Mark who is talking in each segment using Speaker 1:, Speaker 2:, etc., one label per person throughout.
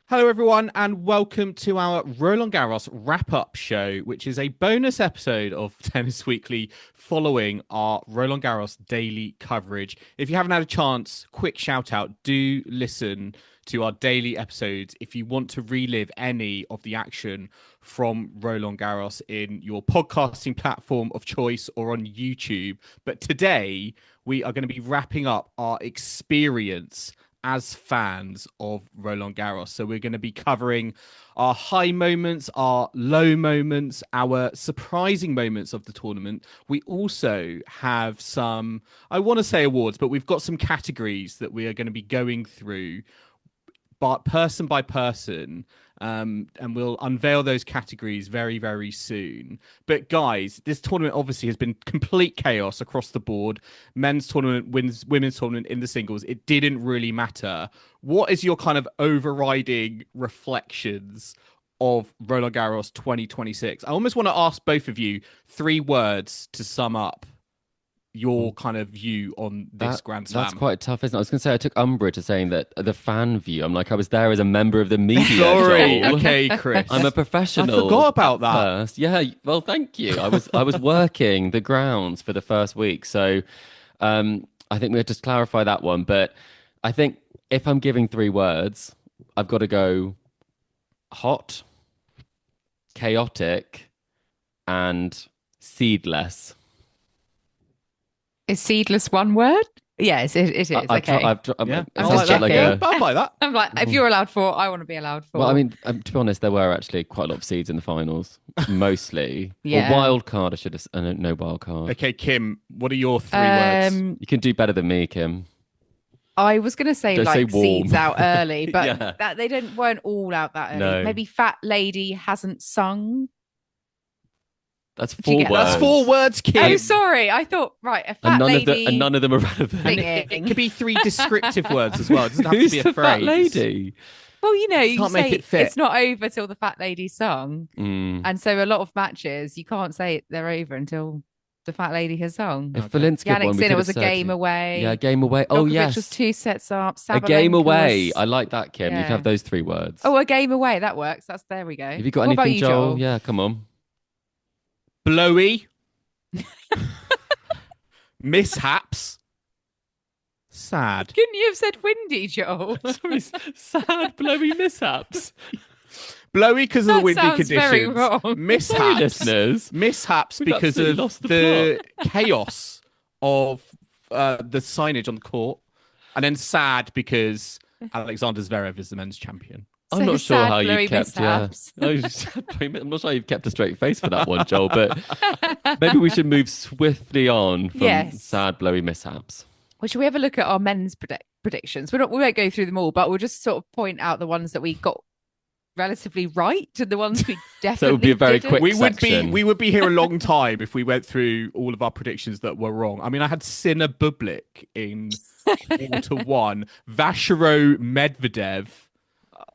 Speaker 1: Hello, everyone, and welcome to our Roland-Garros Wrap-up show, which is a bonus episode of Tennis Weekly following our Roland-Garros daily coverage. If you haven't had a chance, quick shout-out, do listen to our daily episodes if you want to relive any of the action from Roland-Garros in your podcasting platform of choice or on YouTube. But today, we are going to be wrapping up our experience as fans of Roland-Garros. So we're going to be covering our high moments, our low moments, our surprising moments of the tournament. We also have some, I want to say awards, but we've got some categories that we are going to be going through but person by person, and we'll unveil those categories very, very soon. But guys, this tournament obviously has been complete chaos across the board. Men's tournament wins, women's tournament in the singles. It didn't really matter. What is your kind of overriding reflections of Roland-Garros 2026? I almost want to ask both of you 3 words to sum up your kind of view on this Grand Slam.
Speaker 2: That's quite tough, isn't it? I was going to say, I took umbrage to saying that the fan view. I'm like, I was there as a member of the media.
Speaker 1: Sorry, okay, Chris.
Speaker 2: I'm a professional.
Speaker 1: I forgot about that.
Speaker 2: First. Yeah, well, thank you. I was working the grounds for the first week, so I think we had to clarify that one. But I think if I'm giving 3 words, I've got to go hot, chaotic, and seedless.
Speaker 3: Is seedless one word? Yes, it is. Okay.
Speaker 1: I'm
Speaker 3: just
Speaker 1: checking. I'm like that.
Speaker 3: I'm like, if you're allowed 4, I want to be allowed 4.
Speaker 2: Well, I mean, to be honest, there were actually quite a lot of seeds in the finals, mostly.
Speaker 3: Yeah.
Speaker 2: Or wild card, I should have. No wild card.
Speaker 1: Okay, Kim, what are your 3 words?
Speaker 2: You can do better than me, Kim.
Speaker 3: I was going to say
Speaker 2: Don't say warm.
Speaker 3: seeds out early, but
Speaker 2: Yeah.
Speaker 3: that they weren't all out that early.
Speaker 2: No.
Speaker 3: Maybe fat lady hasn't sung.
Speaker 2: That's
Speaker 3: Did you
Speaker 2: 4
Speaker 3: get
Speaker 2: words.
Speaker 3: that?
Speaker 1: That's 4 words, Kim.
Speaker 3: Oh, sorry. I thought, right, a fat lady.
Speaker 2: And none of them are relevant.
Speaker 1: It could be 3 descriptive words as well. It doesn't have
Speaker 2: Who's
Speaker 1: to be a
Speaker 2: the
Speaker 1: phrase.
Speaker 2: fat lady?
Speaker 3: Well, you
Speaker 1: Can't
Speaker 3: say
Speaker 1: make it fit.
Speaker 3: it's not over till the fat lady's sung.
Speaker 2: Mm.
Speaker 3: And so a lot of matches, you can't say they're over until the fat lady has sung.
Speaker 2: If Valinska
Speaker 3: Jannik
Speaker 2: won, we
Speaker 3: Sinner
Speaker 2: could
Speaker 3: was a
Speaker 2: have said-
Speaker 3: game away.
Speaker 2: Yeah, game away. Oh,
Speaker 3: Djokovic
Speaker 2: yes.
Speaker 3: was 2 sets up.
Speaker 2: A game
Speaker 3: Sabalenka
Speaker 2: away.
Speaker 3: was-
Speaker 2: I like that, Kim. You
Speaker 3: Yeah.
Speaker 2: can have those 3 words.
Speaker 3: Oh, a game away. That works. There we go.
Speaker 2: Have you got
Speaker 3: What about
Speaker 2: anything,
Speaker 3: you,
Speaker 2: Joel? Yeah, come on.
Speaker 1: Blowy. Mishaps. Sad.
Speaker 3: Couldn't you have said windy, Joel?
Speaker 2: Sad, blowy mishaps.
Speaker 1: Blowy because of the
Speaker 3: That
Speaker 1: windy
Speaker 3: sounds very
Speaker 1: conditions.
Speaker 3: wrong.
Speaker 2: Sorry,
Speaker 1: Mishaps.
Speaker 2: listeners.
Speaker 1: Mishaps
Speaker 2: We've
Speaker 1: because
Speaker 2: absolutely
Speaker 1: of
Speaker 2: lost the
Speaker 1: the chaos of the signage on the court. And then sad because Alexander Zverev is the men's champion.
Speaker 2: I'm not sure
Speaker 3: sad,
Speaker 2: how
Speaker 3: blowy
Speaker 2: you kept. Yeah.
Speaker 3: mishaps.
Speaker 2: I'm not sure you've kept a straight face for that one, Joel. But maybe we should move swiftly on from
Speaker 3: Yes.
Speaker 2: sad, blowy mishaps.
Speaker 3: Well, should we have a look at our men's predictions? We won't go through them all, but we'll just sort of point out the ones that we got relatively right and the ones we definitely
Speaker 2: So it would be a very
Speaker 3: didn't.
Speaker 2: quick
Speaker 1: We
Speaker 2: section.
Speaker 1: would be here a long time if we went through all of our predictions that were wrong. I mean, I had Sinner Bublik in quarter 1, Vachereau Medvedev.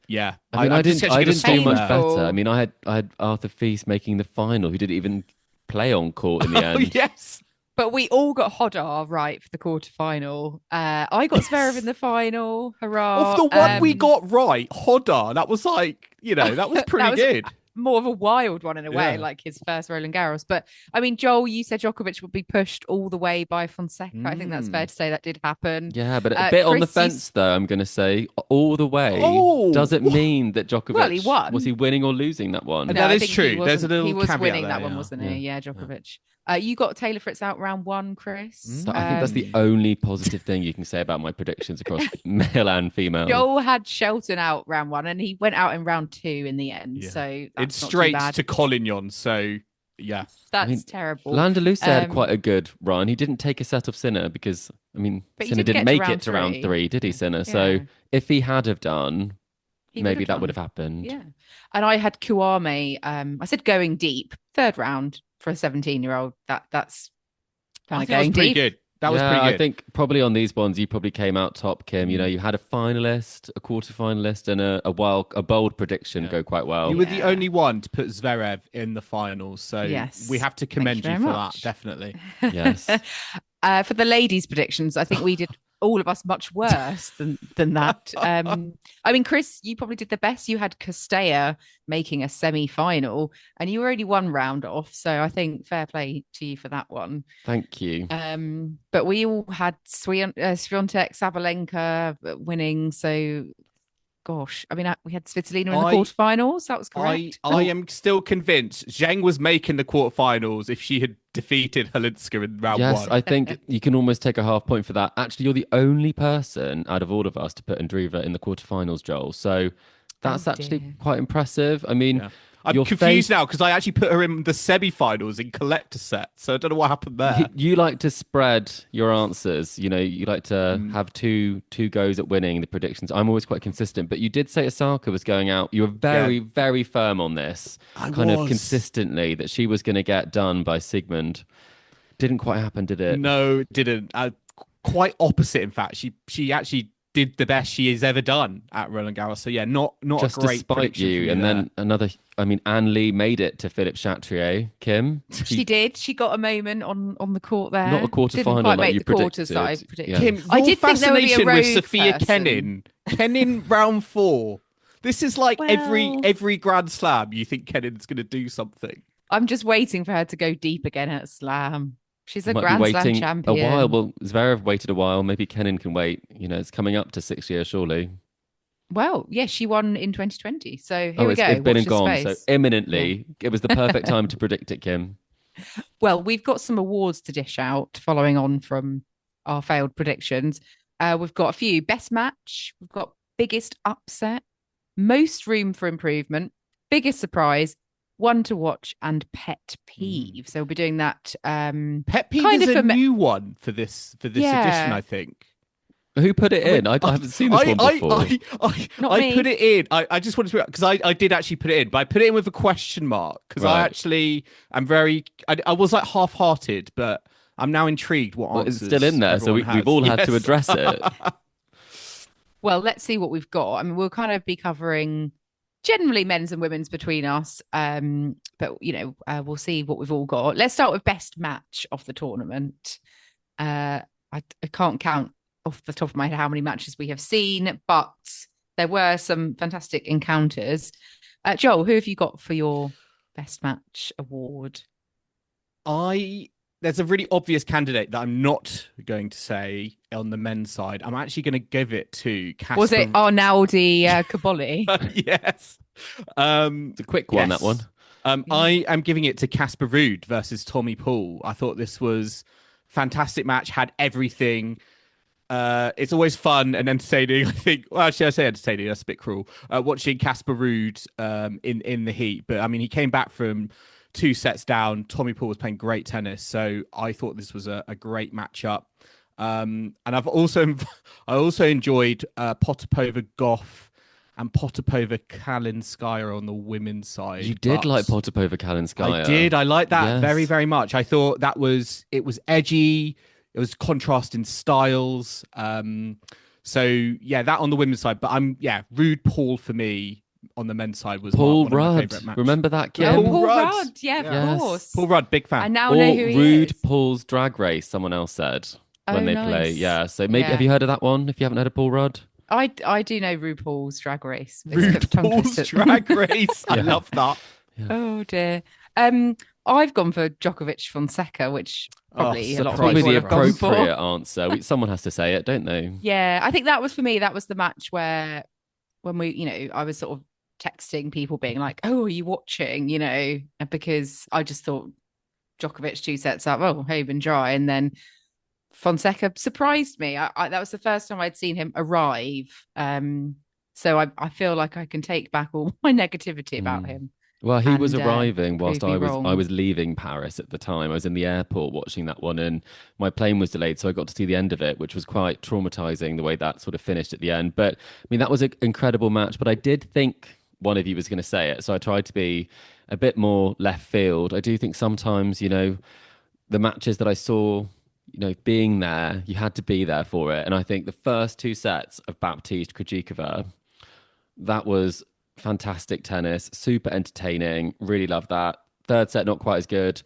Speaker 1: Yeah,
Speaker 2: I mean, I didn't do
Speaker 3: painful.
Speaker 2: much better. I mean, I had Arthur Feast making the final, who didn't even play on court in the
Speaker 1: Oh,
Speaker 2: end.
Speaker 1: yes.
Speaker 3: But we all got Hodar right for the quarterfinal. I got Zverev in the final. Hurrah.
Speaker 1: Of the one we got right, Hodder, that was like, that was pretty
Speaker 3: was
Speaker 1: good.
Speaker 3: more of a wild one in a way,
Speaker 1: Yeah.
Speaker 3: like his first Roland Garros. But I mean, Joel, you said Djokovic would be pushed all the way by Fonseca. I think that's fair to say that did happen.
Speaker 2: Yeah, but a bit on the
Speaker 3: Chris,
Speaker 2: fence, though, I'm going to say, all the way.
Speaker 1: Oh,
Speaker 2: does it mean that Djokovic,
Speaker 3: Well, he won.
Speaker 2: was he winning or losing that one?
Speaker 1: That
Speaker 3: I
Speaker 1: is
Speaker 3: think
Speaker 1: true.
Speaker 3: he
Speaker 1: There's a
Speaker 3: wasn't-
Speaker 1: little
Speaker 3: He was
Speaker 1: caveat
Speaker 3: winning
Speaker 1: there,
Speaker 3: that one,
Speaker 1: yeah.
Speaker 3: wasn't he? Yeah, Djokovic. You got Taylor Fritz out round 1, Chris.
Speaker 2: So I think that's the only positive thing you can say about my predictions across male and female.
Speaker 3: Joel had Shelton out round 1, and he went out in round 2 in the end.
Speaker 1: Yeah.
Speaker 3: So that's
Speaker 1: It's
Speaker 3: not
Speaker 1: straight
Speaker 3: too bad.
Speaker 1: to Collignon, so yeah.
Speaker 3: That's
Speaker 2: I mean,
Speaker 3: terrible.
Speaker 2: Landaluce had
Speaker 3: Um,
Speaker 2: quite a good run. He didn't take a set of Sinner because, I mean,
Speaker 3: But he
Speaker 2: Sinner
Speaker 3: didn't
Speaker 2: didn't
Speaker 3: get to
Speaker 2: make
Speaker 3: round
Speaker 2: it to round
Speaker 3: 3.
Speaker 2: 3, did he, Sinner?
Speaker 3: Yeah.
Speaker 2: So if he had have done,
Speaker 3: He
Speaker 2: maybe
Speaker 3: would've
Speaker 2: that would
Speaker 3: done.
Speaker 2: have happened.
Speaker 3: Yeah. And I had Kuame. I said going deep, 3rd round for a 17-year-old. That's
Speaker 1: I
Speaker 3: kind of
Speaker 1: think that was
Speaker 3: going
Speaker 1: pretty
Speaker 3: deep.
Speaker 1: good. That was
Speaker 2: Yeah,
Speaker 1: pretty good.
Speaker 2: I think probably on these ones you probably came out top, Kim. You know, you had a finalist, a quarter finalist, and a bold prediction go quite well.
Speaker 1: You were the
Speaker 3: Yeah.
Speaker 1: only one to put Zverev in the finals, so
Speaker 3: Yes.
Speaker 1: we have to
Speaker 3: Thank you
Speaker 1: commend you
Speaker 3: very
Speaker 1: for
Speaker 3: much.
Speaker 1: that, definitely.
Speaker 2: Yes.
Speaker 3: For the ladies' predictions, I think we did all of us much worse than that. I mean, Chris, you probably did the best. You had Castella making a semi-final, and you were only one round off. So I think fair play to you for that one.
Speaker 2: Thank you.
Speaker 3: But we all had Swiatek, Sabalenka winning. So, gosh, I mean, we had Svitolina in the quarterfinals. That was correct.
Speaker 1: I am still convinced Zheng was making the quarterfinals if she had defeated Chwalinska in round one.
Speaker 2: Yes, I think you can almost take a half point for that. Actually, you're the only person out of all of us to put Andreeva in the quarterfinals, Joel. So that's actually quite impressive. I mean,
Speaker 1: I'm confused now because I actually put her in the semi-finals in collector set, so I don't know what happened there.
Speaker 2: You like to spread your answers. You know, you like to have two goes at winning the predictions. I'm always quite consistent, but you did say Osaka was going out. You were very, very firm on this, of consistently, that she was going to get done by Sigmund. Didn't quite happen, did it?
Speaker 1: No, it didn't. Quite opposite, in fact. She actually did the best she has ever done at Roland-Garros. So yeah, not
Speaker 2: just
Speaker 1: a great
Speaker 2: despite
Speaker 1: prediction
Speaker 2: you.
Speaker 1: and
Speaker 2: then another. I mean, Anne Lee made it to Philippe Chatrier. Kim,
Speaker 3: she did. She got a moment on the court there.
Speaker 2: Not a quarter-final
Speaker 3: Didn't quite
Speaker 2: like
Speaker 3: make
Speaker 2: you
Speaker 3: the
Speaker 2: predicted.
Speaker 3: quarters that I predicted.
Speaker 1: Yeah. Kim,
Speaker 3: I did think there would be a
Speaker 1: fascination with
Speaker 3: rogue
Speaker 1: Sophia
Speaker 3: person.
Speaker 1: Kenin round 4. This is like every Grand Slam. You think Kenin's going to do something?
Speaker 3: I'm just waiting for her to go deep again at Slam. She's a
Speaker 2: Might
Speaker 3: Grand
Speaker 2: be
Speaker 3: Slam
Speaker 2: waiting
Speaker 3: champion.
Speaker 2: a while. Well, Zverev waited a while. Maybe Kenin can wait. You know, it's coming up to 6 years, surely.
Speaker 3: Well, yeah, she won in 2020. So here we go.
Speaker 2: It's been and gone.
Speaker 3: Space.
Speaker 2: So imminently, it was the perfect time to predict it, Kim.
Speaker 3: Well, we've got some awards to dish out following on from our failed predictions. We've got a few. Best match. We've got biggest upset, most room for improvement, biggest surprise, one to watch, and pet peeve. So we'll be doing that.
Speaker 1: Pet peeve is a new one for this edition, I think.
Speaker 2: Who put it in? I haven't seen this one before.
Speaker 1: I put it in. I just wanted to, because I did actually put it in, but I put it in with a question mark because I actually am very. I was like half-hearted, but I'm now intrigued.
Speaker 2: It's still in there, so we've all had to address it.
Speaker 3: Well, let's see what we've got. I mean, we'll kind of be covering generally men's and women's between us, but we'll see what we've all got. Let's start with best match of the tournament. I can't count off the top of my head how many matches we have seen, but there were some fantastic encounters. Joel, who have you got for your best match award?
Speaker 1: There's a really obvious candidate that I'm not going to say on the men's side. I'm actually going to give it to Casper.
Speaker 3: Was it Arnaldi Caboli?
Speaker 1: Yes.
Speaker 2: It's a quick one, that one.
Speaker 1: I am giving it to Casper Ruud versus Tommy Paul. I thought this was fantastic match, had everything. It's always fun and entertaining. I think. Well, actually, I say entertaining. That's a bit cruel. Watching Casper Ruud in the heat, but I mean, he came back from 2 sets down. Tommy Paul was playing great tennis, so I thought this was a great matchup. And I also enjoyed Potapova Goff and Potapova Kalinskaya on the women's side.
Speaker 2: You did like Potapova Kalinskaya.
Speaker 1: I did. I liked that very, very much. I thought it was edgy. It was contrasting styles. So yeah, that on the women's side. But Ruud Paul for me on the men's side was
Speaker 2: Paul
Speaker 1: one of my
Speaker 2: Rudd.
Speaker 1: favorite matches.
Speaker 2: Remember that, Kim?
Speaker 3: Paul Rudd. Yeah, of course.
Speaker 1: Paul Rudd, big fan.
Speaker 3: I now know who he is.
Speaker 2: Ruud Paul's Drag Race. Someone else said when they play.
Speaker 3: Nice.
Speaker 2: Yeah. So maybe have you heard of that one? If you haven't heard of Paul Rudd.
Speaker 3: I do know RuPaul's Drag Race.
Speaker 1: Ruud Paul's Drag Race. I love that.
Speaker 3: Yeah. Oh dear. I've gone for Djokovic Fonseca, which probably a lot of people
Speaker 2: the
Speaker 3: have gone for.
Speaker 2: appropriate answer. Someone has to say it, don't they?
Speaker 3: Yeah, I think that was for me. That was the match where when I was sort of texting people being like, "Oh, are you watching?" Because I just thought Djokovic 2 sets up. Oh, hey, been dry, and then Fonseca surprised me. That was the first time I'd seen him arrive. So I feel like I can take back all my negativity about him.
Speaker 2: Well, he was arriving whilst I was leaving Paris at the time. I was in the airport watching that one, and my plane was delayed, so I got to see the end of it, which was quite traumatizing the way that sort of finished at the end. But I mean, that was an incredible match. But I did think one of you was going to say it, so I tried to be a bit more left field. I do think sometimes, the matches that I saw, being there, you had to be there for it. And I think the first 2 sets of Baptiste Krejcikova, that was fantastic tennis, super entertaining, really loved that. 3rd set not quite as good.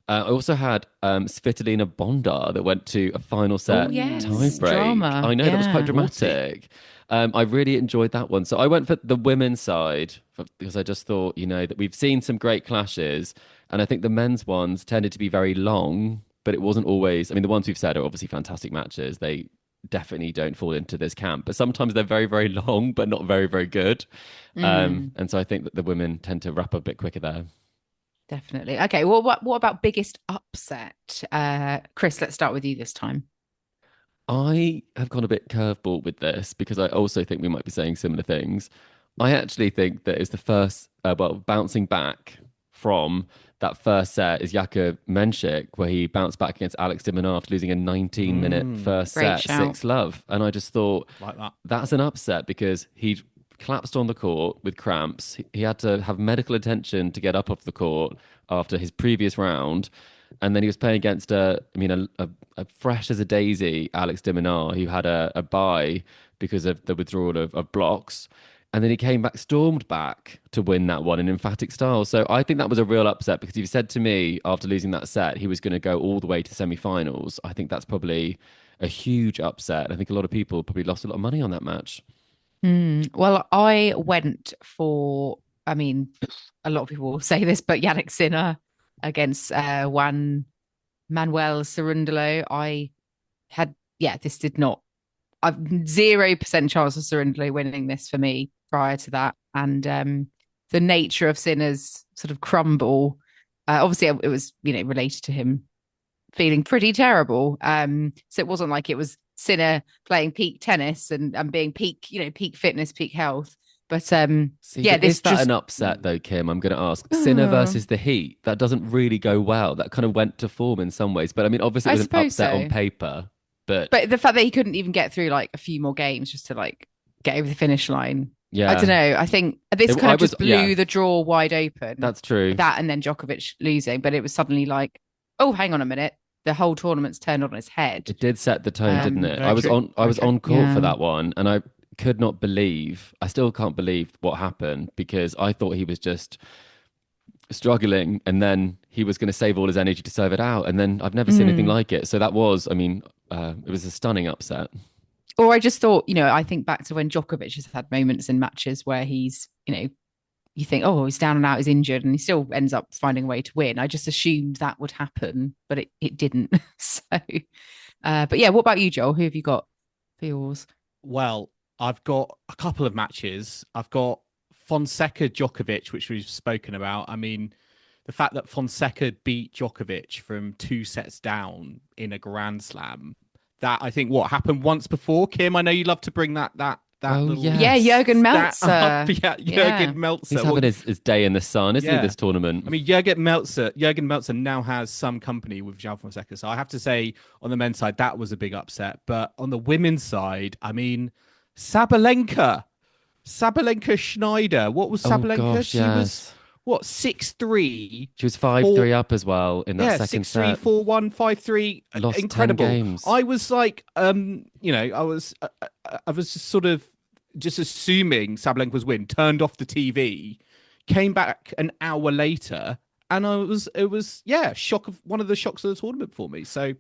Speaker 2: I also had Svitolina Bondar that went to a final set
Speaker 3: Oh yes,
Speaker 2: tie break.
Speaker 3: drama.
Speaker 2: I know that was quite
Speaker 3: Yeah.
Speaker 2: dramatic. I really enjoyed that one. So I went for the women's side because I just thought, that we've seen some great clashes, and I think the men's ones tended to be very long, but it wasn't always. I mean, the ones we've said are obviously fantastic matches. They definitely don't fall into this camp, but sometimes they're very, very long, but not very, very good. And so I think that the women tend to wrap up a bit quicker there.
Speaker 3: Definitely. Okay. Well, what about biggest upset? Chris, let's start with you this time.
Speaker 2: I have gone a bit curveball with this because I also think we might be saying similar things. I actually think that it's the first, bouncing back from that first set is Jakub Menšik, where he bounced back against Alex de Minaur after losing a 19-minute first
Speaker 3: Great
Speaker 2: set,
Speaker 3: shout.
Speaker 2: 6-love. And I just thought
Speaker 1: Like that.
Speaker 2: that's an upset because he collapsed on the court with cramps. He had to have medical attention to get up off the court after his previous round. And then he was playing against a fresh as a daisy Alex de Minaur, who had a bye because of the withdrawal of blocks. And then he came back, stormed back to win that one in emphatic style. So I think that was a real upset because if he said to me after losing that set, he was going to go all the way to semi-finals. I think that's probably a huge upset. I think a lot of people probably lost a lot of money on that match.
Speaker 3: Well, I went for, I mean, a lot of people will say this, but Jannik Sinner against Juan Manuel Cerundolo. This did not, I've 0% chance of Cerundolo winning this for me prior to that. And the nature of Sinner's sort of crumble, obviously it was, related to him feeling pretty terrible. So it wasn't like it was Sinner playing peak tennis and being peak fitness, peak health. But
Speaker 2: Is
Speaker 3: this
Speaker 2: that
Speaker 3: just
Speaker 2: an upset though, Kim? I'm going to ask. Sinner versus the Heat. That doesn't really go well. That kind of went to form in some ways. But I mean, obviously it was an upset on paper. But
Speaker 3: the fact that he couldn't even get through like a few more games just to like get over the finish line.
Speaker 2: yeah,
Speaker 3: I don't know. I think this kind of just blew the draw wide open.
Speaker 2: that's true.
Speaker 3: That and then Djokovic losing, but it was suddenly like, oh, hang on a minute. The whole tournament's turned on its head.
Speaker 2: It did set the tone, didn't it?
Speaker 1: very
Speaker 2: I was
Speaker 1: true.
Speaker 2: on court for that one, and I still can't believe what happened because I thought he was just struggling and then he was going to save all his energy to serve it out. And then I've never seen anything like it. So that was, it was a stunning upset.
Speaker 3: Or I just thought, I think back to when Djokovic has had moments in matches where he's, you think, oh, he's down and out, he's injured, and he still ends up finding a way to win. I just assumed that would happen, but it didn't. So, but yeah, what about you, Joel? Who have you got for yours?
Speaker 1: Well, I've got a couple of matches. I've got Fonseca Djokovic, which we've spoken about. I mean, the fact that Fonseca beat Djokovic from 2 sets down in a Grand Slam, that I think what happened once before. Kim, I know you love to bring that little
Speaker 3: Yeah, Jürgen Meltzer.
Speaker 1: Jürgen Meltzer.
Speaker 2: He's having his day in the sun, isn't he, this tournament?
Speaker 1: I mean, Jürgen Meltzer now has some company with João Fonseca. So I have to say, on the men's side, that was a big upset. But on the women's side, I mean, Sabalenka Schneider. What was Sabalenka?
Speaker 2: Gosh,
Speaker 1: She
Speaker 2: yes.
Speaker 1: was 6-3.
Speaker 2: She was 5-3 up as well in that second
Speaker 1: 6-3,
Speaker 2: set.
Speaker 1: 4-1, 5-3.
Speaker 2: Lost 10
Speaker 1: Incredible.
Speaker 2: games.
Speaker 1: I was like, I was just sort of just assuming Sabalenka was win. Turned off the TV, came back an hour later, and it was one of the shocks of the tournament for me. So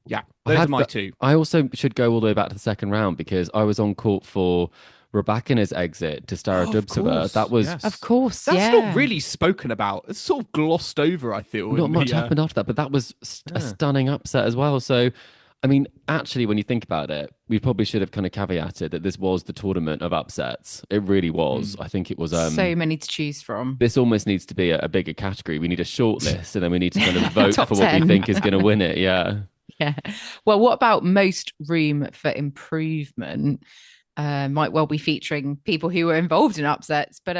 Speaker 1: yeah, those are my two.
Speaker 2: I also should go all the way back to the second round because I was on court for Rybakina's exit to Stara Dubsova. That was,
Speaker 3: of course,
Speaker 1: that's not really spoken about. It's sort of glossed over, I feel.
Speaker 2: Not much happened after that, but that was a stunning upset as well. So, I mean, actually, when you think about it, we probably should have kind of caveated that this was the tournament of upsets. It really was. I think it was
Speaker 3: so many to choose from.
Speaker 2: This almost needs to be a bigger category. We need a short list, and then we need to kind of vote for what
Speaker 3: 10.
Speaker 2: we think is going to win it. Yeah.
Speaker 3: Yeah. Well, what about most room for improvement? Might well be featuring people who were involved in upsets, but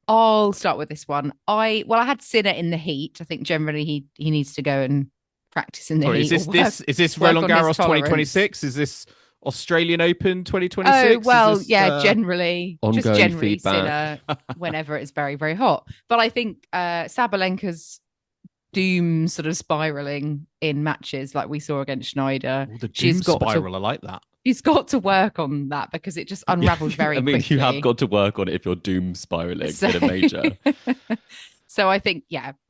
Speaker 3: I'll start with this one. I had Sinner in the heat. I think generally he needs to go and practice in the heat.
Speaker 1: Is this Roland-Garros 2026? Is this Australian Open 2026?
Speaker 3: Oh, well, generally,
Speaker 2: ongoing
Speaker 3: just generally
Speaker 2: feedback.
Speaker 3: Sinner whenever it's very, very hot. But I think Sabalenka's doom sort of spiraling in matches like we saw against Schneider.
Speaker 1: The doom spiral, I like that.
Speaker 3: She's got to work on that because it just unravels very quickly.
Speaker 2: You have got to work on it if you're doom spiraling in a major.
Speaker 3: So I think,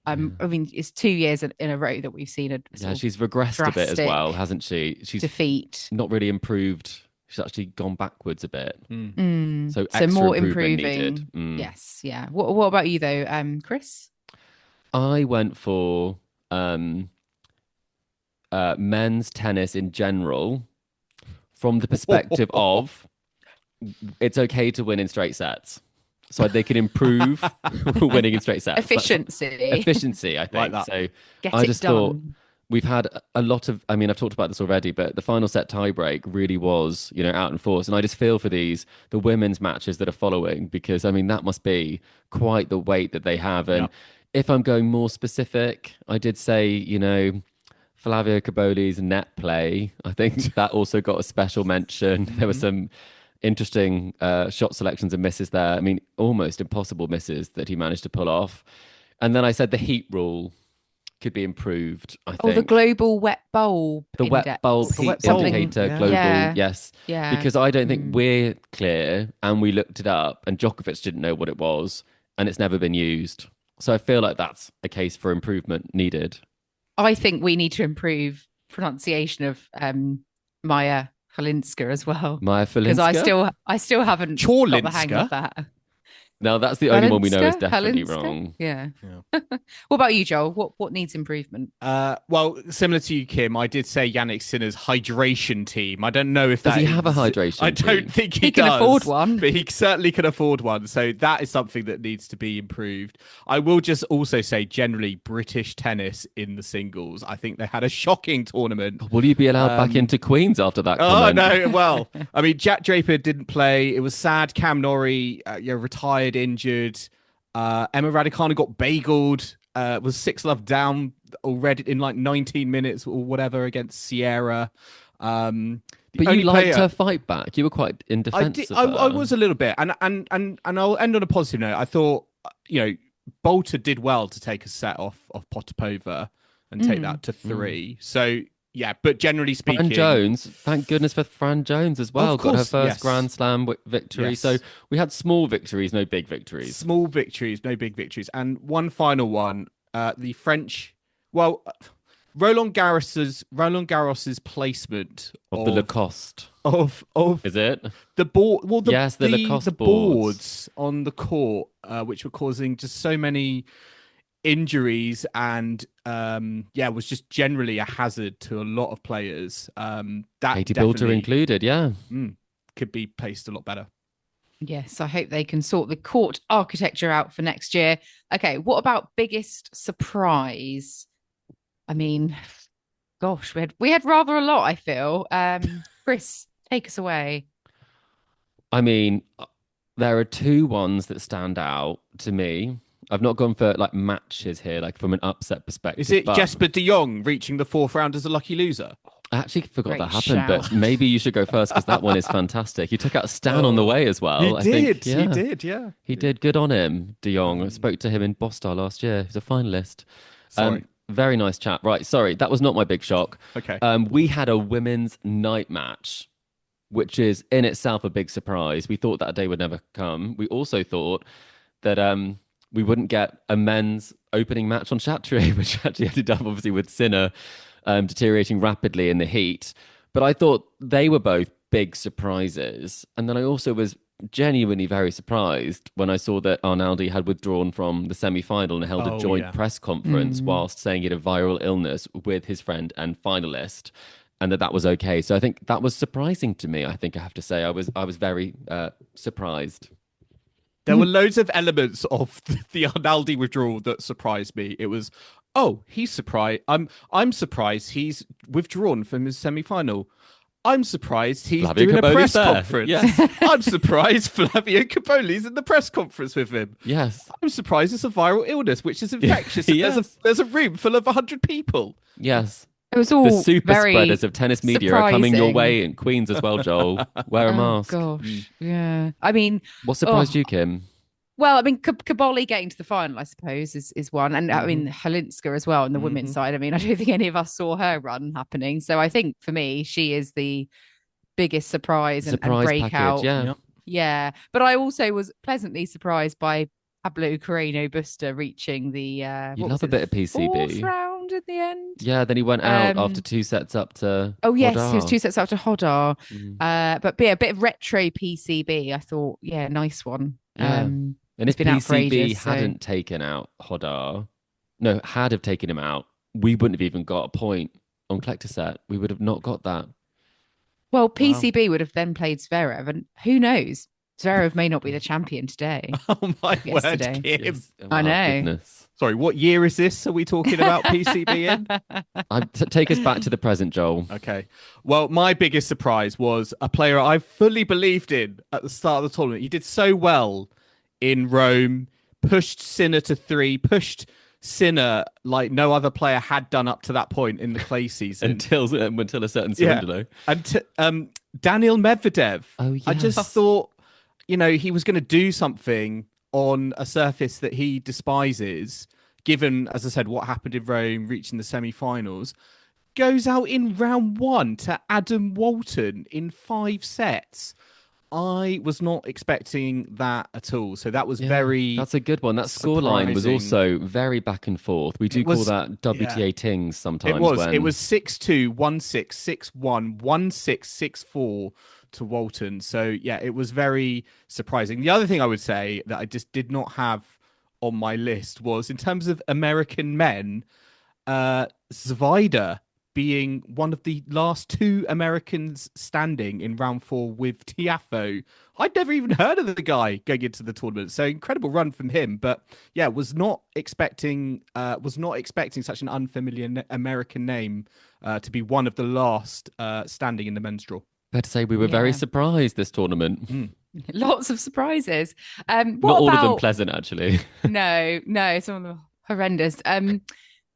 Speaker 3: I mean, it's 2 years in a row that we've seen a
Speaker 2: she's regressed a bit as
Speaker 3: drastic
Speaker 2: well, hasn't she? She's
Speaker 3: defeat.
Speaker 2: not really improved. She's actually gone backwards a bit. So extra
Speaker 3: more
Speaker 2: improvement
Speaker 3: improving.
Speaker 2: needed.
Speaker 3: Yes, yeah. What about you though, Chris?
Speaker 2: I went for men's tennis in general from the perspective of it's okay to win in straight sets. So they can improve winning in straight sets. Efficiency, I think.
Speaker 1: Like that.
Speaker 2: So
Speaker 3: Get
Speaker 2: I
Speaker 3: it
Speaker 2: just
Speaker 3: done.
Speaker 2: thought we've had a lot of, I mean, I've talked about this already, but the final set tiebreak really was, out in force. And I just feel for the women's matches that are following, because I mean, that must be quite the weight that they have. And if I'm going more specific, I did say, Flavio Caboli's net play. I think that also got a special mention. There were some interesting shot selections and misses there. I mean, almost impossible misses that he managed to pull off. And then I said the heat rule could be improved, I think.
Speaker 3: Oh, the global wet bulb index.
Speaker 2: Wet bulb heat indicator, global, yes.
Speaker 3: Yeah.
Speaker 2: Because I don't think we're clear, and we looked it up, and Djokovic didn't know what it was, and it's never been used. So I feel like that's a case for improvement needed.
Speaker 3: I think we need to improve pronunciation of Maja Chwalinska as well.
Speaker 2: Maja Chwalinska?
Speaker 3: Because I still haven't got the hang of that.
Speaker 2: No, that's the only one we know is definitely wrong.
Speaker 3: Yeah. What about you, Joel? What needs improvement?
Speaker 1: Well, similar to you, Kim, I did say Jannik Sinner's hydration team. I don't know if
Speaker 2: does he have a hydration
Speaker 1: I
Speaker 2: team?
Speaker 1: don't think he
Speaker 3: can
Speaker 1: does,
Speaker 3: afford one,
Speaker 1: but he certainly can afford one. So that is something that needs to be improved. I will just also say, generally, British tennis in the singles. I think they had a shocking tournament.
Speaker 2: Will you be allowed back into Queens after that
Speaker 1: comment?
Speaker 2: Oh
Speaker 1: no, well, I mean, Jack Draper didn't play. It was sad. Cam Norrie, retired, injured. Emma Raducanu got bageled. Was 6-love down already in like 19 minutes or whatever against Sierra.
Speaker 2: But you liked her fight back. You were quite in defense of her.
Speaker 1: I was a little bit, and I'll end on a positive note. I thought, Bolter did well to take a set off Potapova and take that to 3. So. Yeah, but generally speaking...
Speaker 2: Fran Jones, thank goodness for Fran Jones as well. Got her first Grand Slam victory. Yes. So we had small victories, no big victories.
Speaker 1: Small victories, no big victories. And one final one, the French... Well, Roland-Garros's placement
Speaker 2: of the Lacoste.
Speaker 1: Of
Speaker 2: Is it?
Speaker 1: The board... Well,
Speaker 2: yes, the Lacoste
Speaker 1: boards on the court, which were causing just so many... injuries and was just generally a hazard to a lot of players. That
Speaker 2: Katie Boulter included,
Speaker 1: could be placed a lot better.
Speaker 3: Yes, I hope they can sort the court architecture out for next year. Okay, what about biggest surprise? I mean, gosh, we had rather a lot, I feel. Chris, take us away.
Speaker 2: I mean, there are 2 ones that stand out to me. I've not gone for like matches here, like from an upset perspective.
Speaker 1: Is it Jesper de Jong reaching the 4th round as a lucky loser?
Speaker 2: I actually forgot that happened, but maybe you should go first because that one is fantastic. He took out Stan on the way as well.
Speaker 1: He did, yeah.
Speaker 2: He did. Good on him, de Jong. I spoke to him in Boston last year. He's a finalist. Very nice chap. Right, sorry, that was not my big shock.
Speaker 1: Okay.
Speaker 2: We had a women's night match, which is in itself a big surprise. We thought that day would never come. We also thought that... we wouldn't get a men's opening match on Chatrier, which actually ended up obviously with Sinner deteriorating rapidly in the heat. But I thought they were both big surprises. And then I also was genuinely very surprised when I saw that Arnaldi had withdrawn from the semi-final and held a joint press conference whilst saying he had a viral illness with his friend and finalist, and that was okay. So I think that was surprising to me. I think I have to say I was very surprised.
Speaker 1: There were loads of elements of the Arnaldi withdrawal that surprised me. It was, he's surprised. I'm surprised he's withdrawn from his semi-final. I'm surprised he's doing a press conference.
Speaker 2: Yes.
Speaker 1: I'm surprised Flavio Capoli's in the press conference with him.
Speaker 2: Yes.
Speaker 1: I'm surprised it's a viral illness, which is infectious.
Speaker 2: Yes.
Speaker 1: There's a room full of 100 people.
Speaker 2: Yes.
Speaker 3: It was all
Speaker 2: the super spreaders of tennis media are coming your way in Queens as well, Joel. Wear a mask.
Speaker 3: Gosh, yeah. I mean,
Speaker 2: what surprised you, Kim?
Speaker 3: Well, I mean, Caboli getting to the final, I suppose, is one. And I mean, Chwalinska as well on the women's side. I mean, I don't think any of us saw her run happening. So I think for me, she is the biggest surprise and breakout.
Speaker 2: Package, yeah.
Speaker 3: Yeah. But I also was pleasantly surprised by Pablo Carreno Buster reaching the
Speaker 2: You
Speaker 3: what
Speaker 2: love
Speaker 3: was
Speaker 2: a
Speaker 3: it,
Speaker 2: bit
Speaker 3: the
Speaker 2: of
Speaker 3: fourth
Speaker 2: PCB.
Speaker 3: round in the end?
Speaker 2: Yeah, then he went out after
Speaker 3: Um,
Speaker 2: 2 sets up to
Speaker 3: oh yes, he was
Speaker 2: Hodar.
Speaker 3: 2 sets after Hodar.
Speaker 2: Mm.
Speaker 3: But yeah, a bit of retro PCB. I thought, yeah, nice one.
Speaker 2: Yeah. And
Speaker 3: He's
Speaker 2: if
Speaker 3: been out for
Speaker 2: PCB
Speaker 3: ages, so
Speaker 2: hadn't taken out Hodar, no, had have taken him out, we wouldn't have even got a point on collector set. We would have not got that.
Speaker 3: well,
Speaker 1: Wow.
Speaker 3: PCB would have then played Zverev, and who knows? Zverev may not be the champion today.
Speaker 1: Oh my word,
Speaker 3: Yesterday.
Speaker 1: Kim.
Speaker 2: Yes.
Speaker 3: I
Speaker 2: Oh,
Speaker 3: know.
Speaker 2: goodness.
Speaker 1: Sorry, what year is this? Are we talking about PCB in?
Speaker 2: Take us back to the present, Joel.
Speaker 1: Okay. Well, my biggest surprise was a player I fully believed in at the start of the tournament. He did so well in Rome, pushed Sinner to 3, pushed Sinner like no other player had done up to that point in the clay season.
Speaker 2: Until a certain
Speaker 1: Yeah.
Speaker 2: surrender, though.
Speaker 1: And Daniel Medvedev.
Speaker 2: Oh,
Speaker 1: I just
Speaker 2: yes.
Speaker 1: thought, he was going to do something on a surface that he despises, given, as I said, what happened in Rome, reaching the semi-finals. Goes out in round 1 to Adam Walton in 5 sets. I was not expecting that at all. So that was very
Speaker 2: That's a good one. That scoreline was
Speaker 1: surprising.
Speaker 2: also very back and forth. We do
Speaker 1: It was-
Speaker 2: call that WTA tings sometimes.
Speaker 1: It was.
Speaker 2: When...
Speaker 1: It was 6-2, 1-6, 6-1, 1-6, 6-4 to Walton. So yeah, it was very surprising. The other thing I would say that I just did not have on my list was in terms of American men, Zvider being one of the last 2 Americans standing in round 4 with Tiafoe. I'd never even heard of the guy going into the tournament. So incredible run from him. But yeah, was not expecting such an unfamiliar American name to be one of the last standing in the men's draw.
Speaker 2: Fair to say we were very
Speaker 3: Yeah.
Speaker 2: surprised this tournament.
Speaker 3: Lots of surprises. What
Speaker 2: Not all of them
Speaker 3: about
Speaker 2: pleasant, actually.
Speaker 3: no, some of them horrendous.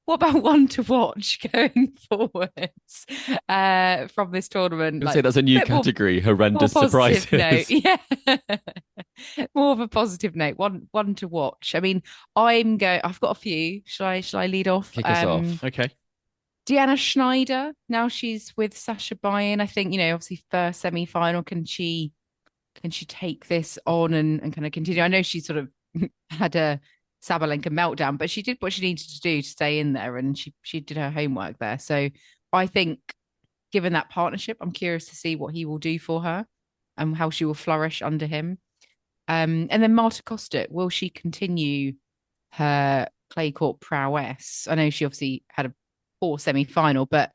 Speaker 3: What about one to watch going forwards from this tournament?
Speaker 2: I'd say that's a new
Speaker 3: bit more-
Speaker 2: category, horrendous
Speaker 3: more
Speaker 2: surprises.
Speaker 3: positive note. Yeah, more of a positive note. One to watch. I mean, I've got a few. Shall I lead off?
Speaker 2: Kick us off.
Speaker 1: Okay.
Speaker 3: Deanna Schneider. Now she's with Sasha Byen. I think, obviously first semi-final. Can she take this on and kind of continue? I know she sort of had a Sabalenka meltdown, but she did what she needed to do to stay in there, and she did her homework there. So I think, given that partnership, I'm curious to see what he will do for her and how she will flourish under him. And then Marta Kostiuk, will she continue her clay court prowess? I know she obviously had a poor semi-final, but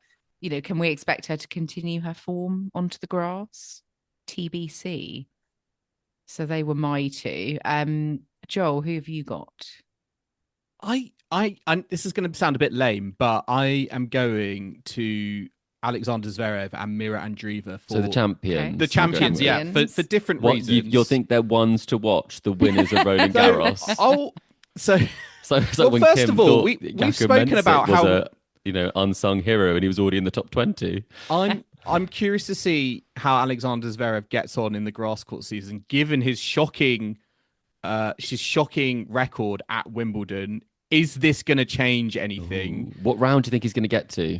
Speaker 3: can we expect her to continue her form onto the grass? TBC. So they were my 2. Joel, who have you got?
Speaker 1: And this is going to sound a bit lame, but I am going to Alexander Zverev and Mirra Andreeva for
Speaker 2: So the champions.
Speaker 3: Okay.
Speaker 1: the champions, yeah, for different reasons.
Speaker 2: You'll think they're ones to watch, the winners of Roland Garros.
Speaker 1: So
Speaker 2: So it's like when
Speaker 1: first
Speaker 2: Kim
Speaker 1: of all,
Speaker 2: thought
Speaker 1: we've
Speaker 2: Jakub
Speaker 1: spoken
Speaker 2: Mensik
Speaker 1: about
Speaker 2: was
Speaker 1: how
Speaker 2: a unsung hero, and he was already in the top 20.
Speaker 1: I'm curious to see how Alexander Zverev gets on in the grass court season, given his shocking record at Wimbledon. Is this going to change anything?
Speaker 2: Ooh. What round do you think he's going to get to?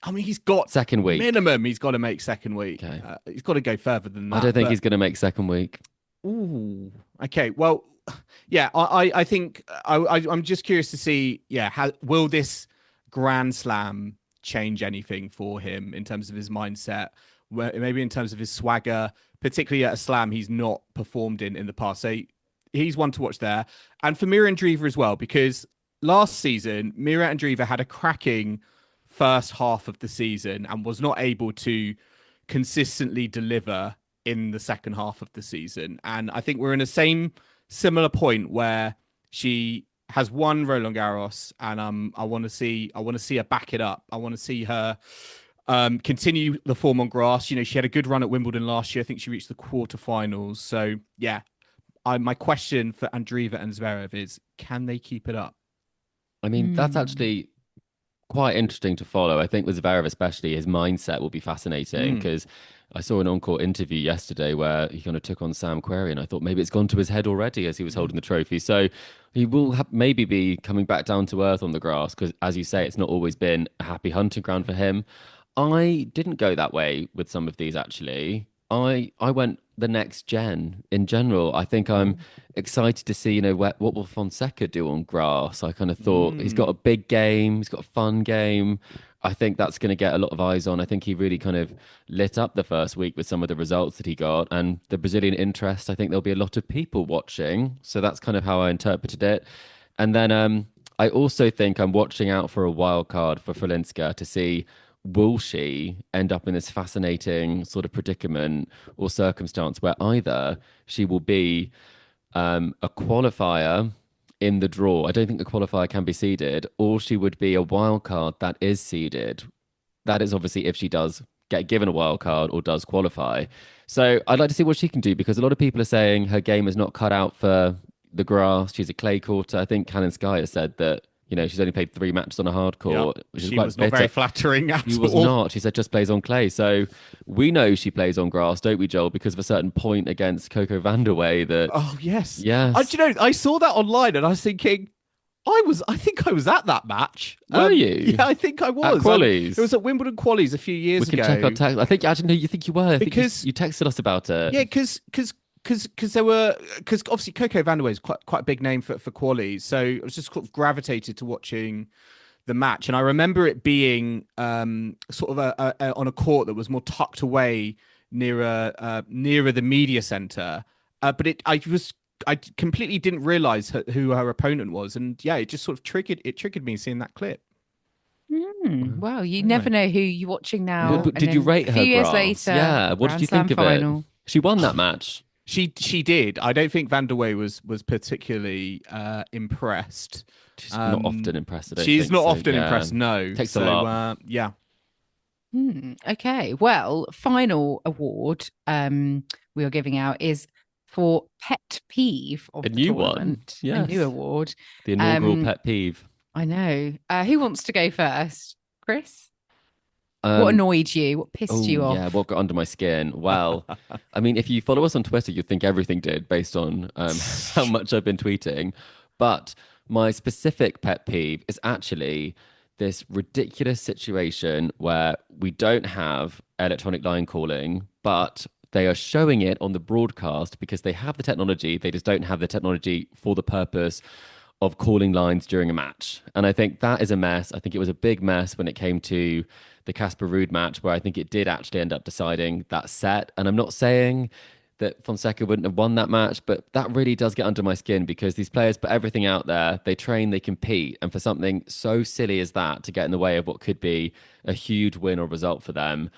Speaker 1: I mean, he's got
Speaker 2: Second week.
Speaker 1: minimum. He's got to make second week.
Speaker 2: Okay.
Speaker 1: He's got to go further than that.
Speaker 2: I don't think
Speaker 1: but-
Speaker 2: he's going to make second week.
Speaker 1: Ooh. Okay. Well, yeah. I think I'm just curious to see. Yeah. Will this Grand Slam change anything for him in terms of his mindset? Maybe in terms of his swagger, particularly at a slam he's not performed in the past. So he's one to watch there, and for Mirra Andreeva as well, because last season Mirra Andreeva had a cracking first half of the season and was not able to consistently deliver in the second half of the season. And I think we're in a similar point where she has won Roland Garros, and I want to see her back it up. I want to see her continue the form on grass. She had a good run at Wimbledon last year. I think she reached the quarterfinals. So yeah, my question for Andreeva and Zverev is, can they keep it up?
Speaker 2: I mean, that's actually quite interesting to follow. I think with Zverev especially, his mindset will be fascinating, because I saw an on-court interview yesterday where he kind of took on Sam Querrey, and I thought maybe it's gone to his head already as he was holding the trophy. So he will maybe be coming back down to earth on the grass, because as you say, it's not always been a happy hunting ground for him. I didn't go that way with some of these, actually. I went the next gen in general. I think I'm excited to see, what will Fonseca do on grass. I kind of thought he's got a big game, he's got a fun game. I think that's going to get a lot of eyes on. I think he really kind of lit up the first week with some of the results that he got and the Brazilian interest. I think there'll be a lot of people watching. So that's kind of how I interpreted it. And then I also think I'm watching out for a wild card for Chwalinska to see will she end up in this fascinating sort of predicament or circumstance where either she will be a qualifier in the draw. I don't think the qualifier can be seeded, or she would be a wild card that is seeded. That is obviously if she does get given a wild card or does qualify. So I'd like to see what she can do because a lot of people are saying her game is not cut out for the grass. She's a clay courter. I think Chwalinska has said that she's only played 3 matches on a hard court, which is
Speaker 1: She
Speaker 2: quite
Speaker 1: was not
Speaker 2: bitter.
Speaker 1: very flattering at all.
Speaker 2: She was not. She said just plays on clay. So we know she plays on grass, don't we, Joel? Because of a certain point against Coco Vandeweghe that.
Speaker 1: Oh yes,
Speaker 2: yes.
Speaker 1: Do you know? I saw that online and I was thinking, I think I was at that match.
Speaker 2: Were you?
Speaker 1: Yeah, I think I was.
Speaker 2: At qualies?
Speaker 1: It was at Wimbledon qualies a few years ago.
Speaker 2: We can check our text. I think actually no, you think you were. I think
Speaker 1: Because-
Speaker 2: you texted us about it.
Speaker 1: Yeah, because obviously Coco Vandeweghe is quite a big name for qualies, so I was just sort of gravitated to watching the match, and I remember it being sort of on a court that was more tucked away nearer the media center, but I completely didn't realize who her opponent was, and yeah, it just sort of triggered me seeing that clip.
Speaker 3: Wow, you never know who you're watching now.
Speaker 2: But did you rate her?
Speaker 3: A few years
Speaker 2: grass?
Speaker 3: later,
Speaker 2: Yeah. What did you think of
Speaker 3: final.
Speaker 2: it? She won that match.
Speaker 1: She did. I don't think Vandeweghe was particularly impressed.
Speaker 2: She's not often impressed.
Speaker 1: She's not often impressed. No,
Speaker 2: Takes a lot.
Speaker 1: Yeah.
Speaker 3: Okay. Well, final award we are giving out is for pet peeve of
Speaker 2: A
Speaker 3: the
Speaker 2: new one.
Speaker 3: tournament.
Speaker 2: Yes.
Speaker 3: A new award.
Speaker 2: The inaugural pet peeve.
Speaker 3: I know. Who wants to go first? Chris? What annoyed you? What pissed you off?
Speaker 2: Yeah, what got under my skin? Well, I mean, if you follow us on Twitter, you'd think everything did based on how much I've been tweeting. But my specific pet peeve is actually this ridiculous situation where we don't have electronic line calling, but they are showing it on the broadcast because they have the technology. They just don't have the technology for the purpose of calling lines during a match. And I think that is a mess. I think it was a big mess when it came to the Casper Ruud match, where I think it did actually end up deciding that set. And I'm not saying that Fonseca wouldn't have won that match, but that really does get under my skin because these players put everything out there. They train, they compete. And for something so silly as that to get in the way of what could be a huge win or result for them,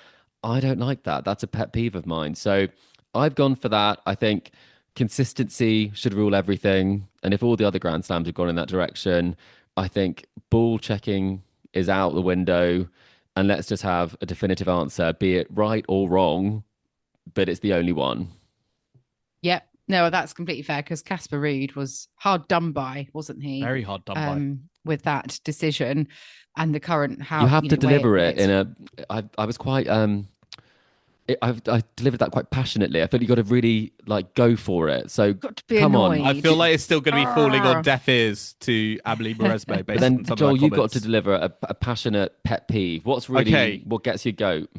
Speaker 2: I don't like that. That's a pet peeve of mine. So I've gone for that. I think consistency should rule everything. And if all the other Grand Slams have gone in that direction, I think ball checking is out the window. And let's just have a definitive answer, be it right or wrong, but it's the only one.
Speaker 3: Yep. No, that's completely fair because Casper Ruud was hard done by, wasn't he?
Speaker 1: Very hard done by.
Speaker 3: With that decision and the current
Speaker 2: you have to deliver it in a. I was quite. I delivered that quite passionately. I felt you got to really go for it. So
Speaker 3: got to be
Speaker 2: come
Speaker 3: annoyed.
Speaker 2: on.
Speaker 1: I feel like it's still going to be falling on deaf ears to Amelie Mauresme.
Speaker 2: But then, Joel, you've got to deliver a passionate pet peeve. What's really what gets you goat?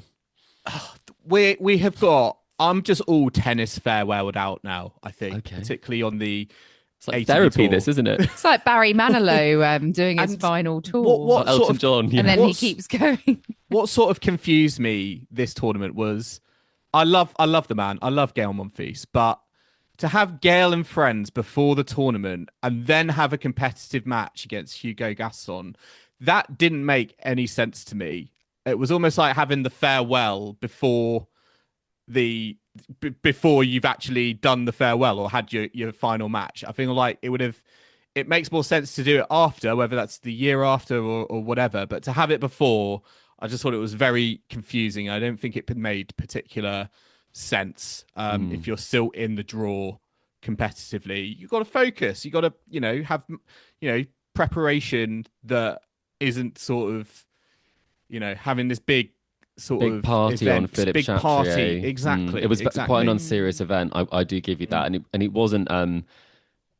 Speaker 1: We have got. I'm just all tennis farewelled out now. I think, particularly on the.
Speaker 2: It's like therapy, this, isn't it?
Speaker 3: It's like Barry Manilow doing his final tour.
Speaker 1: What
Speaker 2: Elton John, yeah.
Speaker 3: And then he keeps going.
Speaker 1: What sort of confused me this tournament was, I love the man. I love Gael Monfils, but to have Gael and friends before the tournament and then have a competitive match against Hugo Gaston, that didn't make any sense to me. It was almost like having the farewell before you've actually done the farewell or had your final match. I feel like it makes more sense to do it after, whether that's the year after or whatever, but to have it before, I just thought it was very confusing. I don't think it made particular sense. If you're still in the draw competitively, you've got to focus. You got to, have, preparation that isn't sort of, having this big
Speaker 2: party
Speaker 1: event,
Speaker 2: on Philippe
Speaker 1: big
Speaker 2: Chatrier.
Speaker 1: party. Exactly.
Speaker 2: It was quite an unserious event. I do give you that. And it wasn't,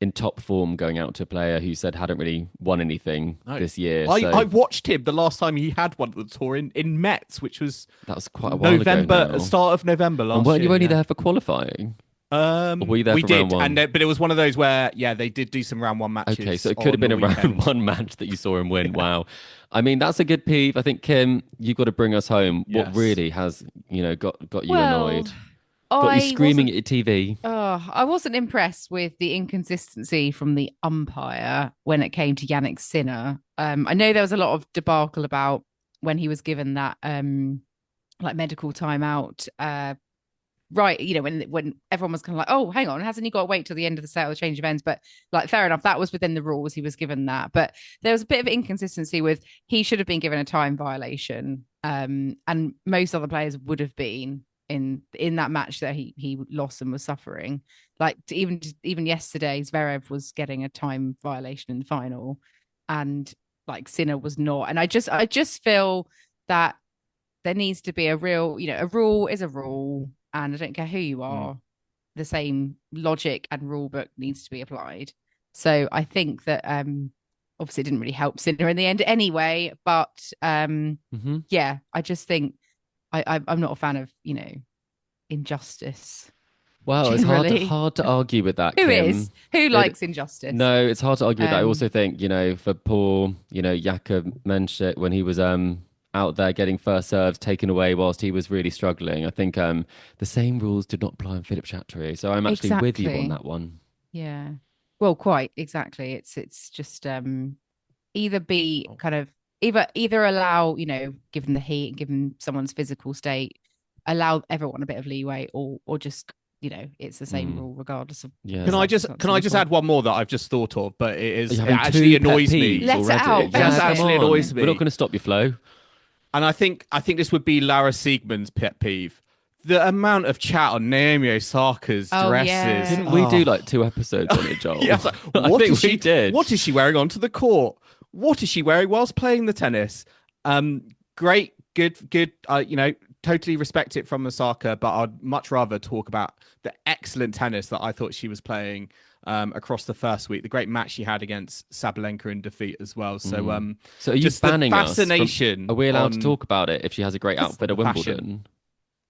Speaker 2: in top form going out to a player who said hadn't really won anything this year.
Speaker 1: I watched him the last time he had won the tour in Metz, which was
Speaker 2: that was quite a while ago now.
Speaker 1: Start of November last year.
Speaker 2: And weren't you only there for qualifying? Or were you there for round one?
Speaker 1: But it was one of those where they did do some round one matches.
Speaker 2: Okay, so it could have been a round one match that you saw him win. Wow. I mean, that's a good peeve. I think, Kim, you've got to bring us home. Yes. What really has, got you annoyed? Got you screaming at your TV.
Speaker 3: I wasn't impressed with the inconsistency from the umpire when it came to Jannik Sinner. I know there was a lot of debacle about when he was given that medical timeout. Right, when everyone was kind of like, oh, hang on, hasn't he got to wait till the end of the set or the change of ends? But fair enough, that was within the rules. He was given that. But there was a bit of inconsistency with he should have been given a time violation. And most other players would have been in that match that he lost and was suffering. Even yesterday, Zverev was getting a time violation in the final, and Sinner was not. And I just feel that there needs to be a real, a rule is a rule, and I don't care who you are, the same logic and rule book needs to be applied. So I think that obviously it didn't really help Sinner in the end anyway, but I just think I'm not a fan of, injustice.
Speaker 2: Well,
Speaker 3: generally.
Speaker 2: It's hard to argue with that,
Speaker 3: Who
Speaker 2: Kim.
Speaker 3: is? Who likes injustice?
Speaker 2: No, it's hard to argue with that. I also think, for poor, Jakub Menšik, when he was out there getting first serves taken away whilst he was really struggling, I think the same rules did not apply on Philip Chatrier. So I'm actually with you on that one.
Speaker 3: Yeah. Well, quite exactly. It's just either be kind of either allow, given the heat and given someone's physical state, allow everyone a bit of leeway, or just it's the same rule regardless of.
Speaker 2: Yeah.
Speaker 1: Can I just add one more that I've just thought of, but it actually annoys me.
Speaker 3: Let it out.
Speaker 1: It just actually annoys me.
Speaker 2: We're not going to stop your flow.
Speaker 1: And I think this would be Lara Siegmund's pet peeve. The amount of chat on Naomi Osaka's dresses.
Speaker 3: Yeah.
Speaker 2: Didn't we do 2 episodes on it, Joel?
Speaker 1: Yeah,
Speaker 2: I think we did.
Speaker 1: What is she wearing onto the court? What is she wearing whilst playing the tennis? Great, good. Totally respect it from Osaka, but I'd much rather talk about the excellent tennis that I thought she was playing across the first week. The great match she had against Sabalenka in defeat as well. So,
Speaker 2: so are you banning us? Are we allowed to talk about it if she has a great outfit at Wimbledon?
Speaker 1: Fashion.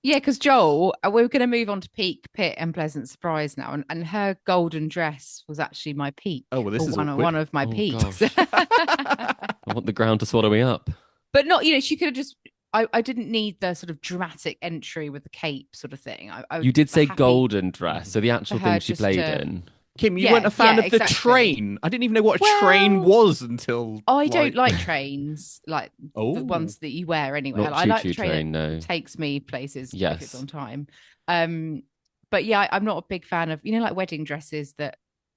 Speaker 3: Yeah, because Joel, we're going to move on to peak, pit, and pleasant surprise now, and her golden dress was actually my peak.
Speaker 1: Oh well, this is
Speaker 3: one of my peaks.
Speaker 2: I want the ground to swallow me up.
Speaker 3: But not, she could have just. I didn't need the sort of dramatic entry with the cape sort of thing.
Speaker 2: You did say golden dress, so the actual thing she played in.
Speaker 1: Kim, you weren't a fan of the train. I didn't even know what a train was until.
Speaker 3: I don't like trains, the ones that you wear anyway.
Speaker 2: Not
Speaker 3: I like the
Speaker 2: train that
Speaker 3: takes me places
Speaker 2: if
Speaker 3: it's on time. But yeah, I'm not a big fan of wedding dresses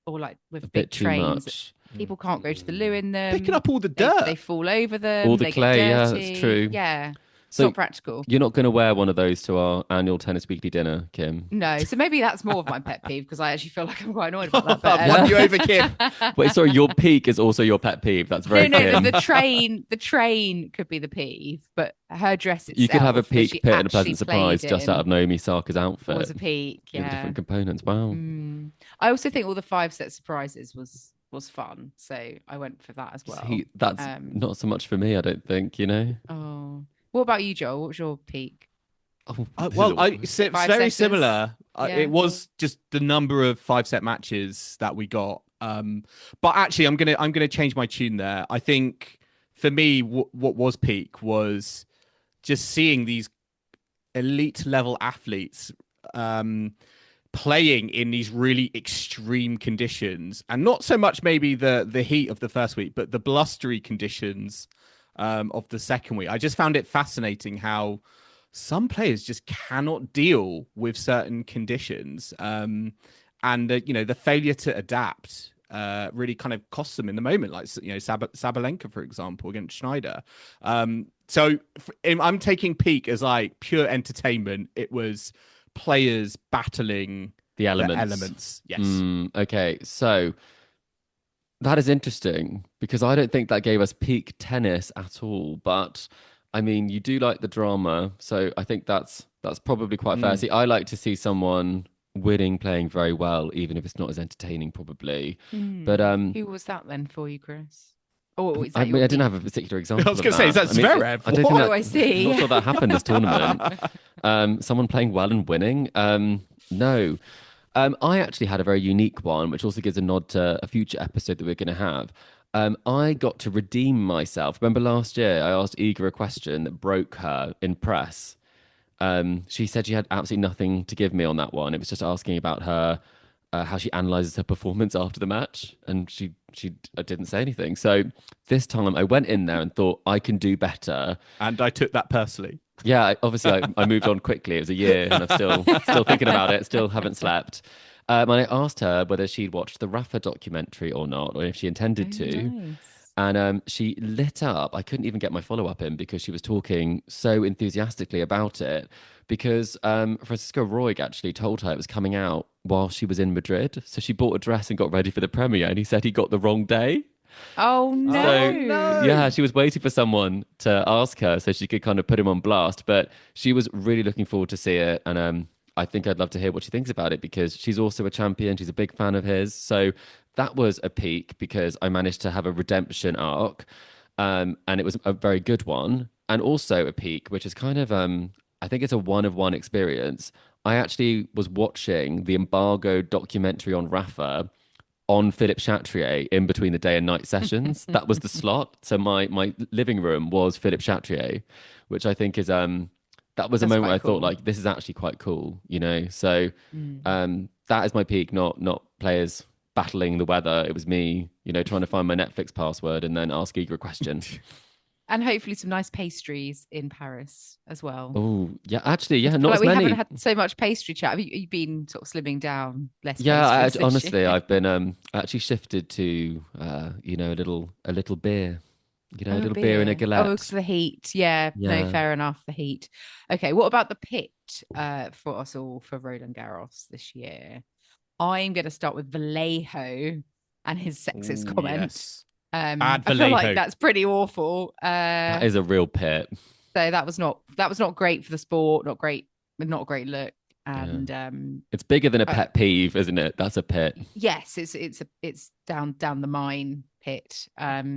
Speaker 3: or with big trains. People can't go to the loo in them.
Speaker 1: Picking up all the dirt.
Speaker 3: They fall over them.
Speaker 2: All the clay,
Speaker 3: get dirty.
Speaker 2: Yeah, that's true.
Speaker 3: Yeah.
Speaker 2: So
Speaker 3: not practical.
Speaker 2: You're not going to wear one of those to our annual Tennis Weekly dinner, Kim?
Speaker 3: No. So maybe that's more of my pet peeve because I actually feel like I'm quite annoyed about that. But,
Speaker 1: won you over, Kim.
Speaker 2: Wait, sorry, your peak is also your pet peeve. That's very
Speaker 3: No, the train could be the peeve, but her dress itself.
Speaker 2: You could have a peak, pit, and a pleasant surprise just out of Naomi Osaka's outfit.
Speaker 3: Was a peak, yeah.
Speaker 2: Different components. Wow.
Speaker 3: I also think all the 5-set surprises was fun, so I went for that as well.
Speaker 2: See, that's not so much for me, I don't think.
Speaker 3: Oh. What about you, Joel? What was your peak?
Speaker 1: It's very similar. It was just the number of 5-set matches that we got. But actually, I'm gonna change my tune there. I think for me, what was peak was just seeing these elite level athletes playing in these really extreme conditions, and not so much maybe the heat of the first week, but the blustery conditions of the second week. I just found it fascinating how some players just cannot deal with certain conditions, and the failure to adapt really kind of costs them in the moment, like Sabalenka, for example, against Schneider. So I'm taking peak as pure entertainment. It was players battling
Speaker 2: the elements.
Speaker 1: Yes.
Speaker 2: Okay, so that is interesting because I don't think that gave us peak tennis at all. But I mean, you do like the drama, so I think that's probably quite fair. See, I like to see someone winning, playing very well, even if it's not as entertaining, probably. But
Speaker 3: Who was that then for you, Chris? Or is
Speaker 2: I
Speaker 3: that
Speaker 2: mean,
Speaker 3: your
Speaker 2: I didn't
Speaker 3: pick?
Speaker 2: have a particular
Speaker 1: I
Speaker 2: example
Speaker 1: was
Speaker 2: of
Speaker 1: going to say, is
Speaker 2: that.
Speaker 1: that
Speaker 2: I mean,
Speaker 1: Zverev?
Speaker 2: I don't think
Speaker 3: Oh,
Speaker 2: that.
Speaker 3: I see.
Speaker 2: I'm not sure that happened this tournament. Someone playing well and winning. No. I actually had a very unique one, which also gives a nod to a future episode that we're going to have. I got to redeem myself. Remember last year, I asked Iga a question that broke her in press. She said she had absolutely nothing to give me on that one. It was just asking about her, how she analyzes her performance after the match, and she didn't say anything. So this time, I went in there and thought I can do better.
Speaker 1: And I took that personally.
Speaker 2: Yeah, obviously, I moved on quickly. It was a year, and I'm still thinking about it. Still haven't slept. And I asked her whether she'd watched the Rafa documentary or not, or if she intended
Speaker 3: Oh,
Speaker 2: to.
Speaker 3: nice.
Speaker 2: And she lit up. I couldn't even get my follow up in because she was talking so enthusiastically about it. Because Francisco Roig actually told her it was coming out while she was in Madrid. So she bought a dress and got ready for the premiere. And he said he got the wrong day.
Speaker 3: Oh
Speaker 1: Oh,
Speaker 3: no.
Speaker 1: no.
Speaker 2: Yeah, she was waiting for someone to ask her so she could kind of put him on blast. But she was really looking forward to see it. And I think I'd love to hear what she thinks about it because she's also a champion. She's a big fan of his. So that was a peak because I managed to have a redemption arc. And it was a very good one. And also a peak, which is kind of, I think it's a one of one experience. I actually was watching the embargo documentary on Rafa on Philippe Chatrier in between the day and night sessions. That was the slot. So my living room was Philippe Chatrier, which I think is that was a
Speaker 3: That's
Speaker 2: moment
Speaker 3: quite
Speaker 2: where I thought
Speaker 3: cool.
Speaker 2: like this is actually quite cool, you know. So
Speaker 3: Mm.
Speaker 2: that is my peak, not players battling the weather. It was me, you know, trying to find my Netflix password and then ask Igor a question.
Speaker 3: And hopefully some nice pastries in Paris as well.
Speaker 2: Oh, yeah, actually,
Speaker 3: I
Speaker 2: yeah,
Speaker 3: feel
Speaker 2: not
Speaker 3: like
Speaker 2: as
Speaker 3: we haven't
Speaker 2: many.
Speaker 3: had so much pastry chat. Have you been sort of slimming down, less
Speaker 2: Yeah,
Speaker 3: pastries this
Speaker 2: honestly,
Speaker 3: year?
Speaker 2: I've been actually shifted to you know, a little beer, you know, a
Speaker 3: Oh,
Speaker 2: little beer in a
Speaker 3: beer. Oh, because
Speaker 2: galette.
Speaker 3: of the heat. Yeah, no,
Speaker 2: Yeah.
Speaker 3: fair enough. The heat. Okay, what about the pit for us all for Roland Garros this year? I'm going to start with Vallejo and his sexist
Speaker 1: Ooh,
Speaker 3: comment.
Speaker 1: yes. Bad
Speaker 3: I feel like
Speaker 1: Vallejo.
Speaker 3: that's pretty awful.
Speaker 2: That is a real pit.
Speaker 3: So that was not great for the sport. Not a great look.
Speaker 2: Yeah.
Speaker 3: And
Speaker 2: It's bigger than a
Speaker 3: uh,
Speaker 2: pet peeve, isn't it? That's a pit.
Speaker 3: yes, it's down the mine pit. I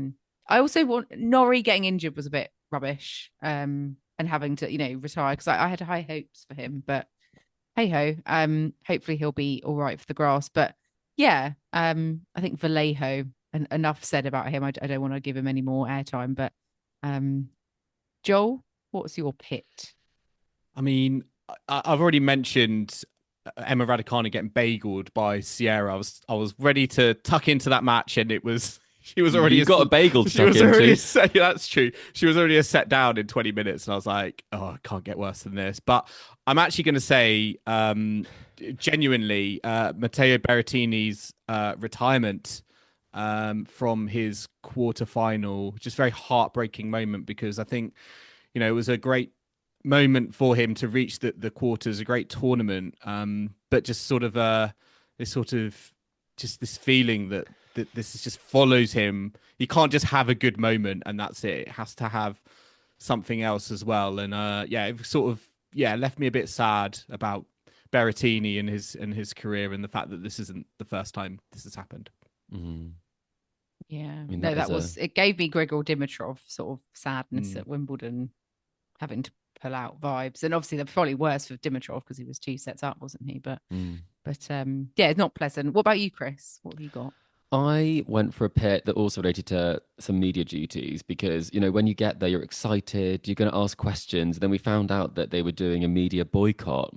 Speaker 3: also want Norrie getting injured was a bit rubbish. And having to retire because I had high hopes for him, but hey ho. Hopefully he'll be all right for the grass. But yeah, I think Vallejo. And enough said about him. I don't want to give him any more airtime. But Joel, what's your pit?
Speaker 1: I mean, I've already mentioned Emma Raducanu getting bageled by Sierra. I was ready to tuck into that match, and it was she was already
Speaker 2: You got a bagel to
Speaker 1: she
Speaker 2: tuck
Speaker 1: was already
Speaker 2: into.
Speaker 1: yeah, that's true. She was already a set down in 20 minutes, and I was like, oh, I can't get worse than this. But I'm actually going to say, genuinely, Matteo Berrettini's retirement from his quarterfinal, just very heartbreaking moment because I think it was a great moment for him to reach the quarters, a great tournament. But just sort of this sort of just this feeling that this is just follows him. He can't just have a good moment and that's it. It has to have something else as well. And yeah, it sort of left me a bit sad about Berrettini and his career and the fact that this isn't the first time this has happened.
Speaker 2: Mhm.
Speaker 3: Yeah,
Speaker 2: I mean,
Speaker 3: no,
Speaker 2: that
Speaker 3: that
Speaker 2: is
Speaker 3: was it. Gave me Grigor Dimitrov sort of sadness
Speaker 1: Mm.
Speaker 3: at Wimbledon, having to pull out vibes, and obviously they're probably worse for Dimitrov because he was 2 sets up, wasn't he? But
Speaker 2: Mm.
Speaker 3: yeah, it's not pleasant. What about you, Chris? What have you got?
Speaker 2: I went for a pit that also related to some media duties because, you know, when you get there, you're excited, you're going to ask questions. Then we found out that they were doing a media boycott.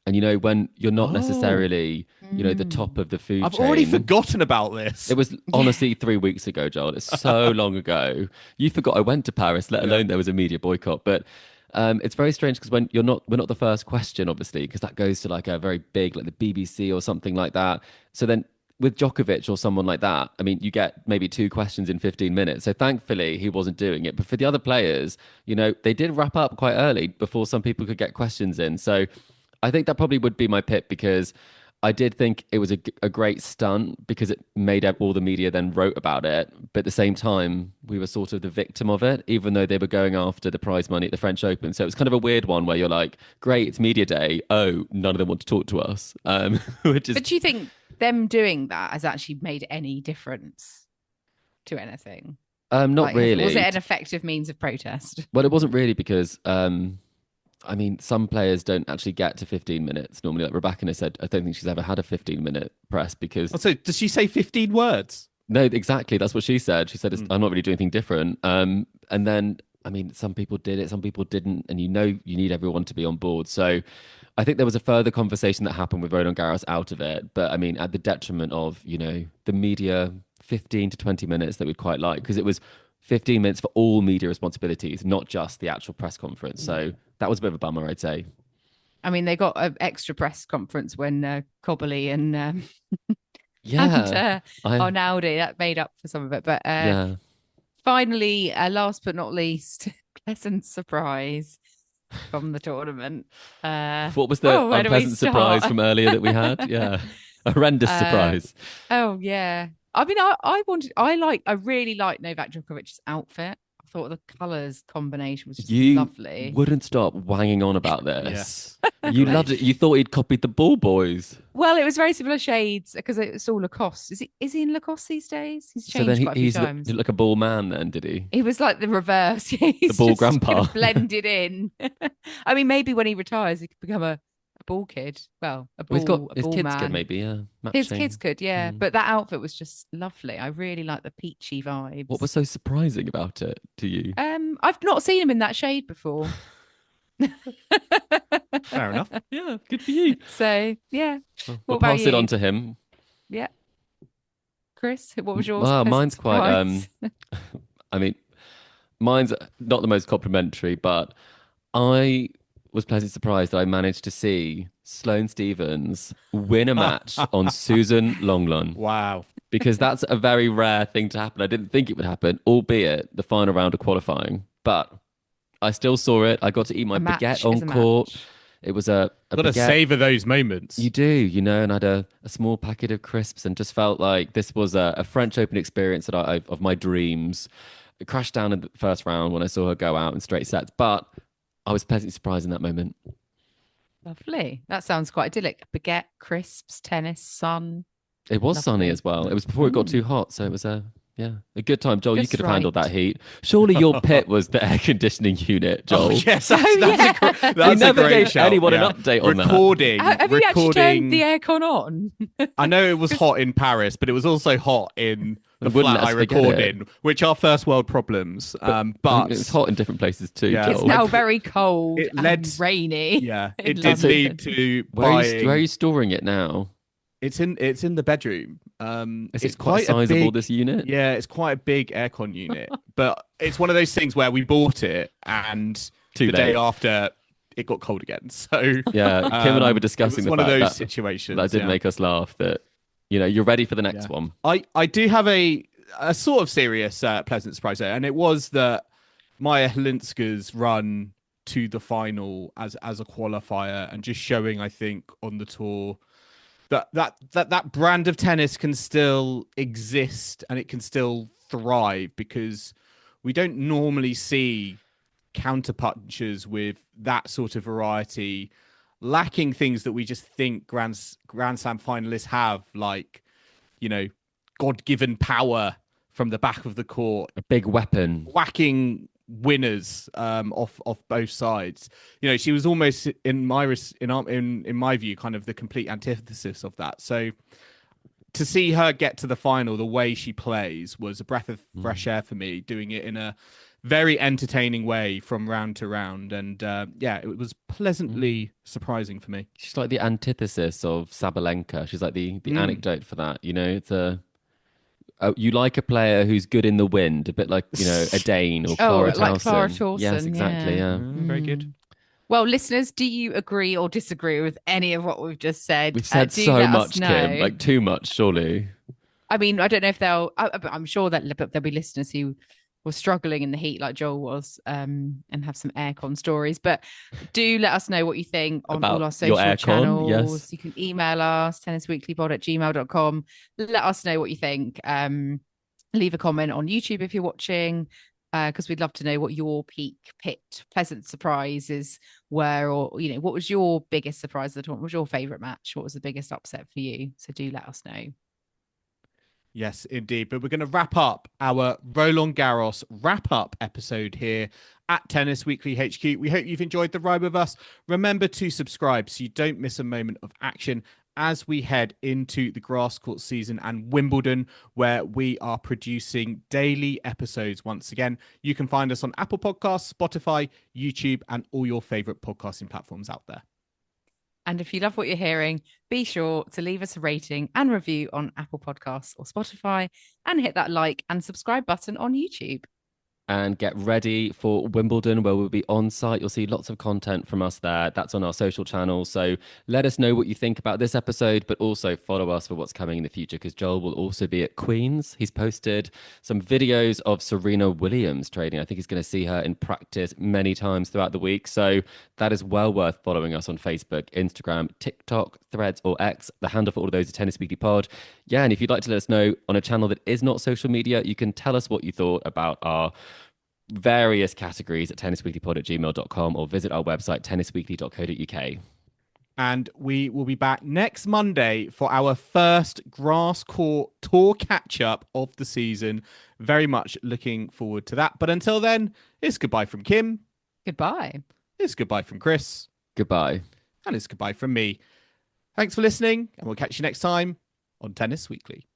Speaker 2: And, you know, when you're not
Speaker 1: Oh,
Speaker 2: necessarily, you know, the top of the food
Speaker 1: I've already
Speaker 2: chain.
Speaker 1: forgotten about this.
Speaker 2: It was
Speaker 3: Yeah.
Speaker 2: honestly 3 weeks ago, Joel. It's so long ago. You forgot I went to Paris, let
Speaker 1: Yeah.
Speaker 2: alone there was a media boycott. But it's very strange because when we're not the first question, obviously, because that goes to like a very big, like the BBC or something like that. So then with Djokovic or someone like that, I mean, you get maybe two questions in 15 minutes. So thankfully he wasn't doing it. But for the other players, you know, they did wrap up quite early before some people could get questions in. So I think that probably would be my pick because I did think it was a great stunt because it made all the media then wrote about it. But at the same time, we were sort of the victim of it, even though they were going after the prize money at the French Open. So it was kind of a weird one where you're like, great, it's media day. Oh, none of them want to talk to us. Which is...
Speaker 3: But do you think them doing that has actually made any difference to anything?
Speaker 2: Not really.
Speaker 3: Was it an effective means of protest?
Speaker 2: Well, it wasn't really because I mean, some players don't actually get to 15 minutes normally. Like Rebecca said, I don't think she's ever had a 15-minute press because...
Speaker 1: Oh, so does she say 15 words?
Speaker 2: No, exactly. That's what she said. She said, I'm not really doing anything different. And then, I mean, some people did it, some people didn't. And you need everyone to be on board. So I think there was a further conversation that happened with Roland Garros out of it. But I mean, at the detriment of, the media 15 to 20 minutes that we'd quite like, because it was 15 minutes for all media responsibilities, not just the actual press conference. So that was a bit of a bummer, I'd say.
Speaker 3: I mean, they got an extra press conference when Cobley and Arnaldi, that made up for some of it. But finally, last but not least, pleasant surprise from the tournament.
Speaker 2: What was the unpleasant surprise from earlier that we had? Yeah, a horrendous surprise.
Speaker 3: Oh yeah. I mean, I really liked Novak Djokovic's outfit. I thought the colours combination was just lovely.
Speaker 2: You wouldn't stop wanging on about this. You loved it. You thought he'd copied the Ball Boys.
Speaker 3: Well, it was very similar shades because it's all Lacoste. Is he in Lacoste these days? He's changed quite a few times.
Speaker 2: He's like a ball man then, did he?
Speaker 3: He was like the reverse. He's
Speaker 2: the ball
Speaker 3: just
Speaker 2: grandpa.
Speaker 3: Blended in. I mean, maybe when he retires, he could become a ball kid. Well, a ball,
Speaker 2: his kids
Speaker 3: man.
Speaker 2: Could maybe, yeah.
Speaker 3: Matching. His kids could, yeah. But that outfit was just lovely. I really like the peachy vibes.
Speaker 2: What was so surprising about it to you?
Speaker 3: I've not seen him in that shade before.
Speaker 1: Fair enough.
Speaker 2: Yeah, good for you.
Speaker 3: So yeah.
Speaker 2: We'll pass it on to him.
Speaker 3: Yeah. Chris, what was yours?
Speaker 2: Mine's quite I mean, mine's not the most complimentary, but I was pleasantly surprised that I managed to see Sloane Stephens win a match on Susan Longlon.
Speaker 1: Wow.
Speaker 2: Because that's a very rare thing to happen. I didn't think it would happen, albeit the final round of qualifying. But I still saw it. I got to eat my baguette on court. It was a
Speaker 1: got to savor those moments.
Speaker 2: You do, and I had a small packet of crisps and just felt like this was a French Open experience that of my dreams. It crashed down in the first round when I saw her go out in straight sets, but I was pleasantly surprised in that moment.
Speaker 3: Lovely. That sounds quite idyllic. Baguette, crisps, tennis, sun.
Speaker 2: It was sunny as well. It was before it got too hot, so it was a good time. Joel, you could have handled that heat. Surely your pit was the air conditioning unit, Joel.
Speaker 1: Oh, yes, that's a great shout.
Speaker 2: Anyone an update on
Speaker 1: recording.
Speaker 3: Have you actually turned the aircon on?
Speaker 1: I know it was hot in Paris, but it was also hot in the flat I record in, which are first world problems. But
Speaker 2: it's hot in different places too.
Speaker 1: Yeah.
Speaker 3: It's now very cold and rainy.
Speaker 1: Yeah, it did lead to
Speaker 2: where are you storing it now?
Speaker 1: It's in the bedroom.
Speaker 2: It's quite sizable, this unit.
Speaker 1: Yeah, it's quite a big aircon unit, but it's one of those things where we bought it and the day after it got cold again. So
Speaker 2: yeah, Kim and I were discussing
Speaker 1: one of those situations
Speaker 2: that did make us laugh. That you're ready for the next one.
Speaker 1: I do have a sort of serious pleasant surprise there, and it was that Maja Chwalinska's run to the final as a qualifier and just showing, I think, on the tour that brand of tennis can still exist and it can still thrive, because we don't normally see counterpunchers with that sort of variety lacking things that we just think Grand Slam finalists have, like God-given power from the back of the court,
Speaker 2: a big weapon,
Speaker 1: whacking winners off both sides. She was almost in my view kind of the complete antithesis of that. So to see her get to the final the way she plays was a breath of fresh air for me, doing it in a very entertaining way from round to round, and it was pleasantly surprising for me.
Speaker 2: She's like the antithesis of Sabalenka. She's like the anecdote for that. It's you like a player who's good in the wind, a bit like, a Dane or Clara Towson.
Speaker 3: Like Clara Towson.
Speaker 2: Yes, exactly, yeah.
Speaker 1: Very good.
Speaker 3: Well, listeners, do you agree or disagree with any of what we've just said?
Speaker 2: We've said so much, Kim, like too much, surely.
Speaker 3: I mean, I don't know if I'm sure that there'll be listeners who were struggling in the heat like Joel was, and have some aircon stories. But do let us know what you think on all
Speaker 2: About
Speaker 3: our
Speaker 2: your
Speaker 3: social
Speaker 2: aircon,
Speaker 3: channels.
Speaker 2: yes.
Speaker 3: You can email us, tennisweeklypod@gmail.com. Let us know what you think. Leave a comment on YouTube if you're watching, because we'd love to know what your peak pit pleasant surprises were, or what was your biggest surprise of the tournament? What was your favorite match? What was the biggest upset for you? So do let us know.
Speaker 1: Yes, indeed. But we're going to wrap up our Roland Garros wrap-up episode here at Tennis Weekly HQ. We hope you've enjoyed the ride with us. Remember to subscribe so you don't miss a moment of action as we head into the grass court season and Wimbledon, where we are producing daily episodes once again. You can find us on Apple Podcasts, Spotify, YouTube, and all your favorite podcasting platforms out there.
Speaker 3: And if you love what you're hearing, be sure to leave us a rating and review on Apple Podcasts or Spotify, and hit that like and subscribe button on YouTube.
Speaker 2: And get ready for Wimbledon, where we'll be on site. You'll see lots of content from us there. That's on our social channels. So let us know what you think about this episode, but also follow us for what's coming in the future, because Joel will also be at Queen's. He's posted some videos of Serena Williams trading. I think he's going to see her in practice many times throughout the week. So that is well worth following us on Facebook, Instagram, TikTok, Threads, or X. The handle for all of those is Tennis Weekly Pod. Yeah, and if you'd like to let us know on a channel that is not social media, you can tell us what you thought about our various categories at tennisweeklypod@gmail.com, or visit our website, tennisweekly.co.uk.
Speaker 1: And we will be back next Monday for our first grass court tour catch-up of the season. Very much looking forward to that. But until then, it's goodbye from Kim.
Speaker 3: Goodbye.
Speaker 1: It's goodbye from Chris.
Speaker 2: Goodbye.
Speaker 1: And it's goodbye from me. Thanks for listening, and we'll catch you next time on Tennis Weekly.